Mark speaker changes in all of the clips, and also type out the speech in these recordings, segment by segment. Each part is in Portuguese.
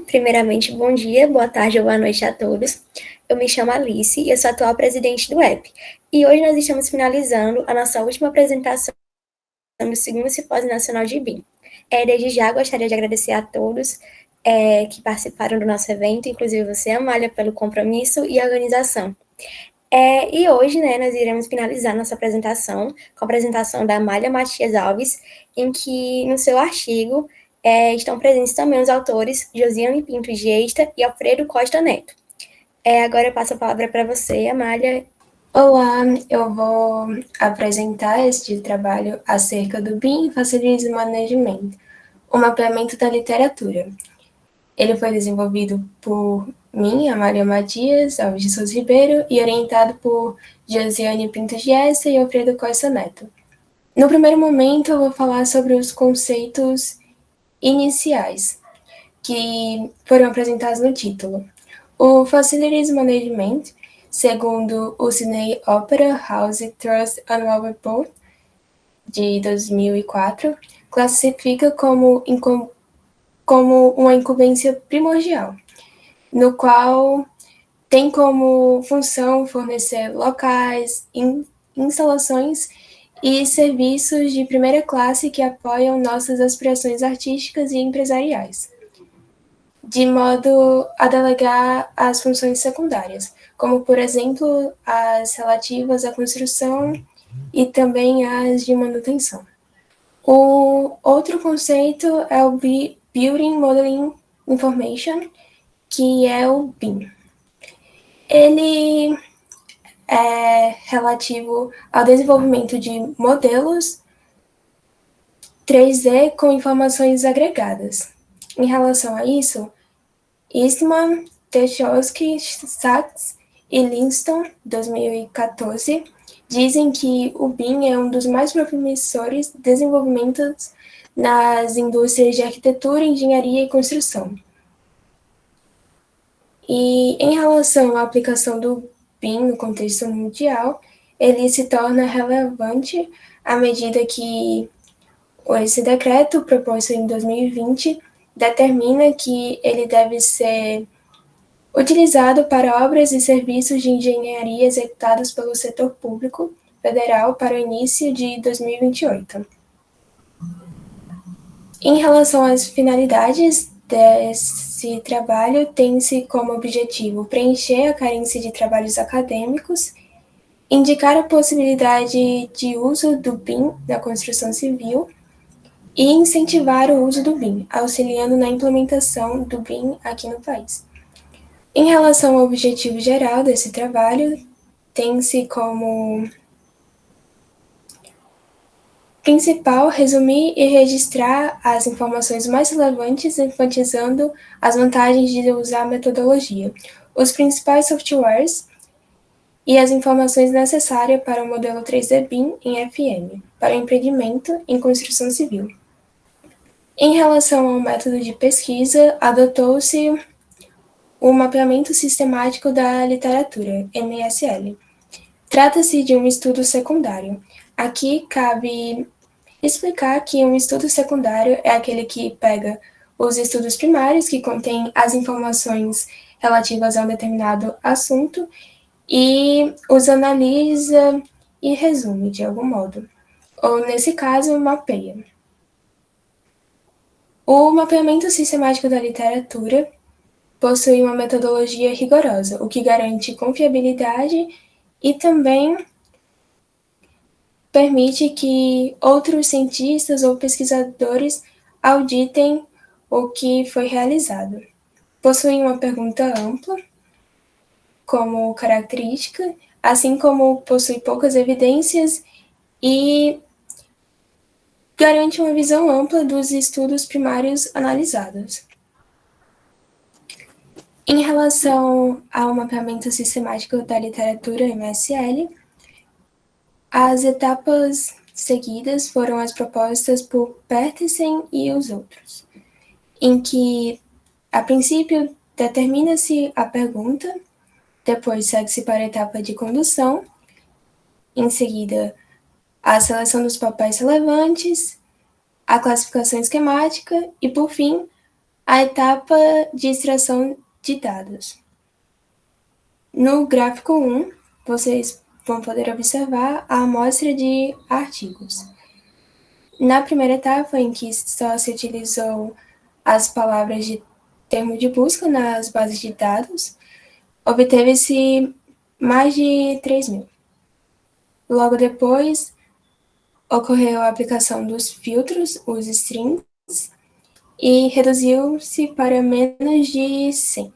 Speaker 1: Primeiramente, bom dia, boa tarde ou boa noite a todos. Eu me chamo Alice e eu sou a atual presidente do EP. E hoje nós estamos finalizando a nossa última apresentação do segundo Simpósio Nacional de BIM. Desde já, gostaria de agradecer a todos que participaram do nosso evento, inclusive você, Amália, pelo compromisso e organização. E hoje, nós iremos finalizar nossa apresentação com a apresentação da Amália Matias Alves, em que, no seu artigo, estão presentes também os autores Josiane Pinto Giesta e Alfredo Costa Neto. Agora eu passo a palavra para você, Amália.
Speaker 2: Olá, eu vou apresentar este trabalho acerca do BIM Facilities Management, o mapeamento da literatura. Ele foi desenvolvido por mim, Amália Matias Alves de Souza Ribeiro, e orientado por Josiane Pinto Giesta e Alfredo Costa Neto. No primeiro momento, eu vou falar sobre os conceitos iniciais que foram apresentados no título. O Facilities Management, segundo o Sydney Opera House Trust Annual Report de 2004, classifica como uma incumbência primordial, no qual tem como função fornecer locais, instalações e serviços de primeira classe que apoiam nossas aspirações artísticas e empresariais, de modo a delegar as funções secundárias, como, por exemplo, as relativas à construção e também as de manutenção. O outro conceito é o Building Modeling Information, que é o BIM. Ele é relativo ao desenvolvimento de modelos 3D com informações agregadas. Em relação a isso, Eastman, Techowski, Sachs e Linston, 2014, dizem que o BIM é um dos mais promissores desenvolvimentos nas indústrias de arquitetura, engenharia e construção. E em relação à aplicação do BIM no contexto mundial, ele se torna relevante à medida que esse decreto, proposto em 2020, determina que ele deve ser utilizado para obras e serviços de engenharia executados pelo setor público federal para o início de 2028. Em relação às finalidades desse trabalho, tem-se como objetivo preencher a carência de trabalhos acadêmicos, indicar a possibilidade de uso do BIM na construção civil e incentivar o uso do BIM, auxiliando na implementação do BIM aqui no país. Em relação ao objetivo geral desse trabalho, tem-se como principal resumir e registrar as informações mais relevantes, enfatizando as vantagens de usar a metodologia, os principais softwares e as informações necessárias para o modelo 3D BIM em FM, para o empreendimento em construção civil. Em relação ao método de pesquisa, adotou-se o mapeamento sistemático da literatura, MSL. Trata-se de um estudo secundário. Aqui cabe explicar que um estudo secundário é aquele que pega os estudos primários, que contêm as informações relativas a um determinado assunto, e os analisa e resume de algum modo, ou nesse caso, mapeia. O mapeamento sistemático da literatura possui uma metodologia rigorosa, o que garante confiabilidade e também permite que outros cientistas ou pesquisadores auditem o que foi realizado. Possui uma pergunta ampla como característica, assim como possui poucas evidências e garante uma visão ampla dos estudos primários analisados. Em relação ao mapeamento sistemático da literatura MSL, as etapas seguidas foram as propostas por Petersen e os outros, em que, a princípio, determina-se a pergunta, depois segue-se para a etapa de condução, em seguida, a seleção dos papéis relevantes, a classificação esquemática e, por fim, A etapa de extração de dados. No gráfico 1, vocês vão poder observar a amostra de artigos. Na primeira etapa, em que só se utilizou as palavras de termo de busca nas bases de dados, obteve-se mais de 3.000. Logo depois, ocorreu a aplicação dos filtros, os strings, e reduziu-se para menos de 100.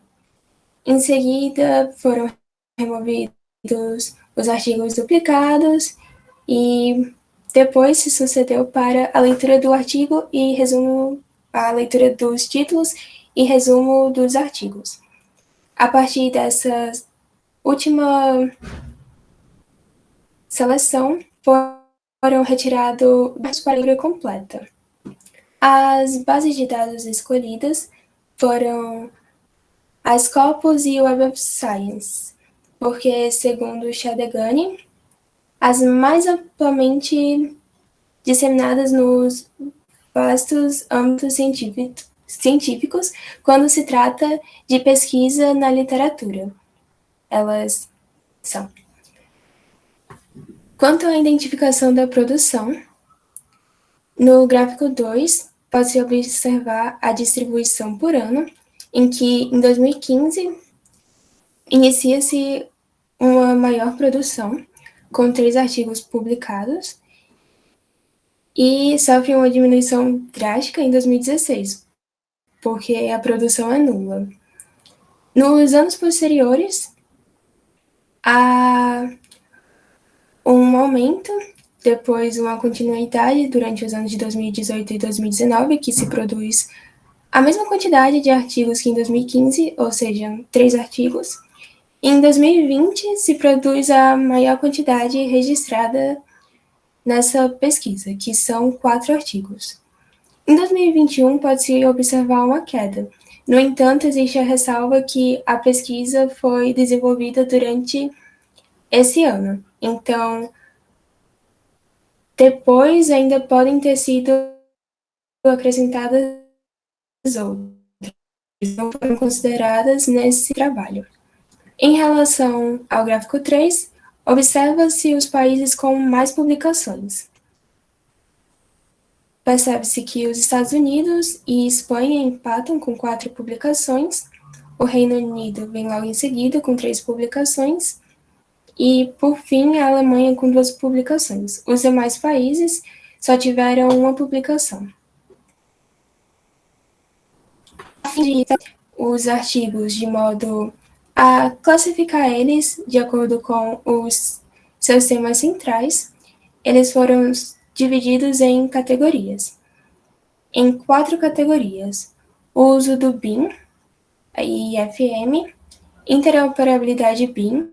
Speaker 2: Em seguida, foram removidos os artigos duplicados e depois se sucedeu para a leitura do artigo e resumo, a leitura dos títulos e resumo dos artigos. A partir dessa última seleção, foram retirados dados para a leitura completa. As bases de dados escolhidas foram a Scopus e Web of Science, porque, segundo Shadegani, as mais amplamente disseminadas nos vastos âmbitos científicos quando se trata de pesquisa na literatura. Elas são: quanto à identificação da produção, no gráfico 2, pode-se observar a distribuição por ano, em que, em 2015, inicia-se uma maior produção, com 3 artigos publicados, e sofre uma diminuição drástica em 2016, porque a produção é nula. Nos anos posteriores, há um aumento, depois uma continuidade durante os anos de 2018 e 2019, que se produz a mesma quantidade de artigos que em 2015, ou seja, 3 artigos. Em 2020, se produz a maior quantidade registrada nessa pesquisa, que são 4 artigos. Em 2021, pode-se observar uma queda. No entanto, existe a ressalva que a pesquisa foi desenvolvida durante esse ano. Então, depois ainda podem ter sido acrescentadas outras, não foram consideradas nesse trabalho. Em relação ao gráfico 3, observa-se os países com mais publicações. Percebe-se que os Estados Unidos e Espanha empatam com 4 publicações, o Reino Unido vem logo em seguida com 3 publicações, e, por fim, a Alemanha com 2 publicações. Os demais países só tiveram uma publicação. A fim de os artigos de modo a classificar eles de acordo com os seus temas centrais, eles foram divididos em categorias. Em 4 categorias: o uso do BIM e FM, interoperabilidade BIM,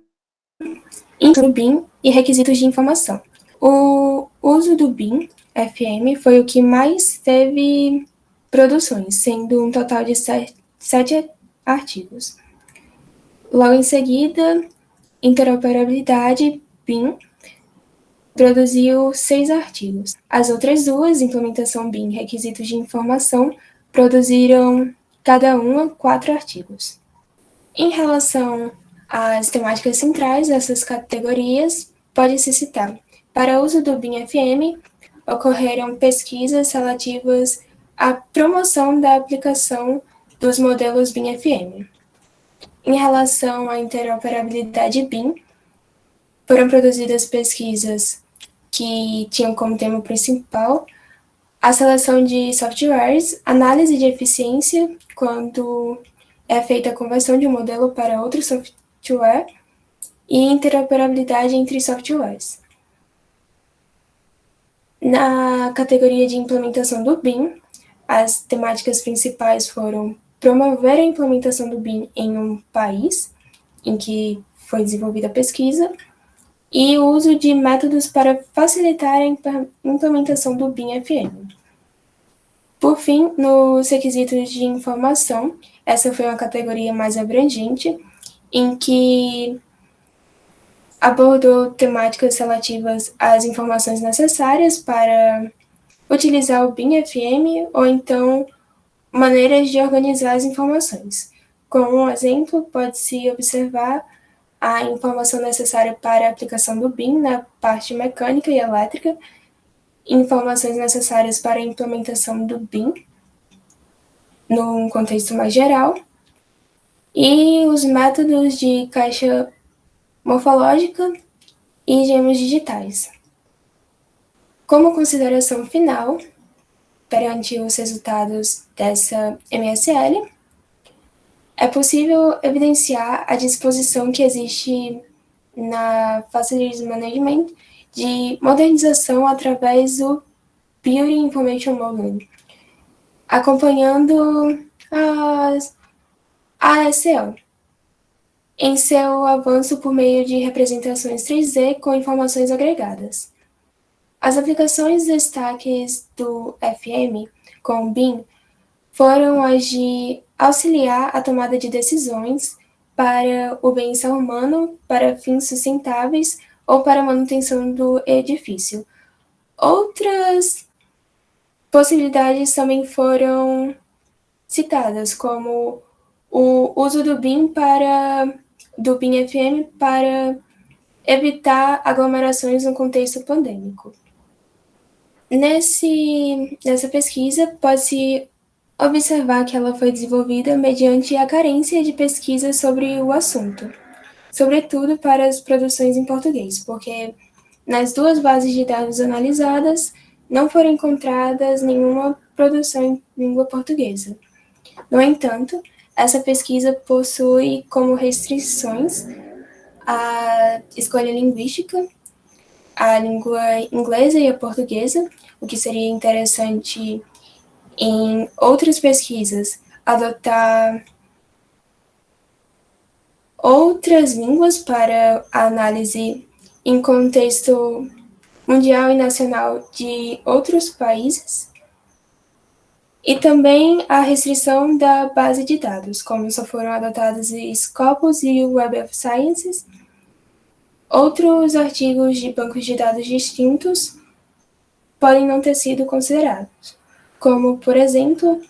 Speaker 2: do BIM e requisitos de informação. O uso do BIM FM foi o que mais teve produções, sendo um total de 7 artigos. Logo em seguida, interoperabilidade BIM produziu 6 artigos. As outras 2, implementação BIM e requisitos de informação, produziram cada uma 4 artigos. Em relação às temáticas centrais dessas categorias, pode-se citar: para uso do BIM FM, ocorreram pesquisas relativas à promoção da aplicação dos modelos BIM FM. Em relação à interoperabilidade BIM, foram produzidas pesquisas que tinham como tema principal a seleção de softwares, análise de eficiência quando é feita a conversão de um modelo para outro software e interoperabilidade entre softwares. Na categoria de implementação do BIM, as temáticas principais foram promover a implementação do BIM em um país em que foi desenvolvida a pesquisa e o uso de métodos para facilitar a implementação do BIM FM. Por fim, nos requisitos de informação, essa foi uma categoria mais abrangente, em que abordou temáticas relativas às informações necessárias para utilizar o BIM FM ou então maneiras de organizar as informações. Como um exemplo, pode-se observar a informação necessária para a aplicação do BIM na parte mecânica e elétrica, informações necessárias para a implementação do BIM num contexto mais geral, e os métodos de caixa morfológica e gêmeos digitais. Como consideração final, perante os resultados dessa MSL, é possível evidenciar a disposição que existe na Facilities Management de modernização através do Building Information Modeling, acompanhando a ASL em seu avanço por meio de representações 3D com informações agregadas. As aplicações destaques do FM com o BIM foram as de auxiliar a tomada de decisões para o bem-estar humano, para fins sustentáveis ou para a manutenção do edifício. Outras possibilidades também foram citadas, como o uso do BIM FM para evitar aglomerações no contexto pandêmico. Nessa pesquisa, pode-se observar que ela foi desenvolvida mediante a carência de pesquisa sobre o assunto, sobretudo para as produções em português, porque nas duas bases de dados analisadas não foram encontradas nenhuma produção em língua portuguesa. No entanto, essa pesquisa possui como restrições a escolha linguística, a língua inglesa e a portuguesa, o que seria interessante em outras pesquisas adotar outras línguas para a análise em contexto mundial e nacional de outros países, e também a restrição da base de dados, como só foram adotados Scopus e o Web of Sciences. Outros artigos de bancos de dados distintos podem não ter sido considerados, como, por exemplo,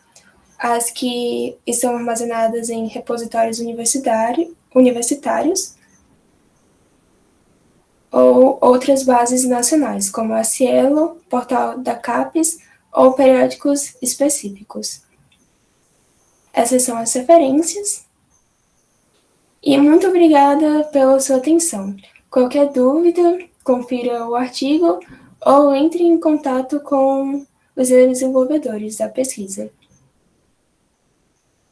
Speaker 2: as que estão armazenadas em repositórios universitários ou outras bases nacionais, como a Cielo, portal da CAPES ou periódicos específicos. Essas são as referências. E muito obrigada pela sua atenção. Qualquer dúvida, confira o artigo ou entre em contato com os desenvolvedores da pesquisa.